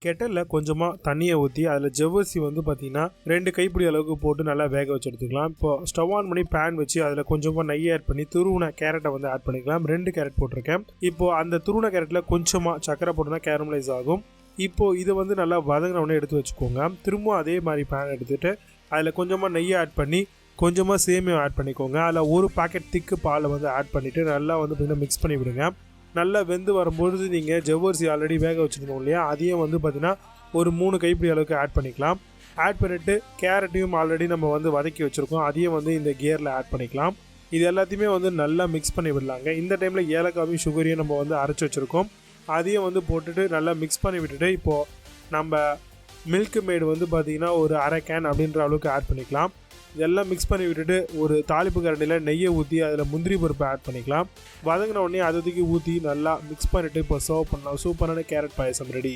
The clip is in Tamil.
கெட்டலில் கொஞ்சமாக தண்ணியை ஊற்றி அதில் ஜவ்வரிசி வந்து பார்த்திங்கன்னா 2 கைப்பிடி அளவுக்கு போட்டு நல்லா வேக வச்சு எடுத்துக்கலாம். இப்போ ஸ்டவ் ஆன் பண்ணி பேன் வச்சு அதில் கொஞ்சமாக நெய் ஆட் பண்ணி துருவின கேரட்டை வந்து ஆட் பண்ணிக்கலாம். 2 கேரட் போட்டிருக்கேன். இப்போது அந்த துருவின கேரட்டில் கொஞ்சமாக சக்கரை போட்டுனா கேரமலைஸ் ஆகும். இப்போது இதை வந்து நல்லா வதங்கினவுடனே எடுத்து வச்சுக்கோங்க. திரும்பவும் அதே மாதிரி பேன் எடுத்துகிட்டு அதில் கொஞ்சமாக நெய்யை ஆட் பண்ணி கொஞ்சமாக சேமியா ஆட் பண்ணிக்கோங்க. அதில் 1 பாக்கெட் திக்கு பாலை வந்து ஆட் பண்ணிவிட்டு நல்லா வந்து பார்த்திங்கன்னா மிக்ஸ் பண்ணி விடுங்க. நல்லா வெந்து வரும்பொழுது நீங்கள் ஜவ்வரிசி ஆல்ரெடி வேக வச்சுருக்கோம் இல்லையா, அதையும் வந்து பார்த்திங்கன்னா ஒரு 3 கைப்பிடி அளவுக்கு ஆட் பண்ணிக்கலாம். ஆட் பண்ணிவிட்டு கேரட்டையும் ஆல்ரெடி நம்ம வந்து வதக்கி வச்சுருக்கோம், அதையும் வந்து இந்த கியரில் ஆட் பண்ணிக்கலாம். இது எல்லாத்தையுமே வந்து நல்லா மிக்ஸ் பண்ணி விடலாங்க. இந்த டைமில் ஏலக்காவையும் சுகரையும் நம்ம வந்து அரைச்சி வச்சுருக்கோம், அதையும் வந்து போட்டுட்டு நல்லா மிக்ஸ் பண்ணி விட்டுட்டு இப்போது நம்ம மில்க் மேடு வந்து பார்த்திங்கன்னா ஒரு 1/2 கேன் அப்படின்ற அளவுக்கு ஆட் பண்ணிக்கலாம். இதெல்லாம் மிக்ஸ் பண்ணி விட்டுட்டு ஒரு தாளிப்பு கரண்டியில் நெய்யை ஊற்றி அதில் முந்திரி பருப்பை ஆட் பண்ணிக்கலாம். வதங்கின உடனே அதை தூக்கி ஊற்றி நல்லா மிக்ஸ் பண்ணிவிட்டு இப்போ சர்வ் பண்ணலாம். சூப்பரான கேரட் பாயசம் ரெடி.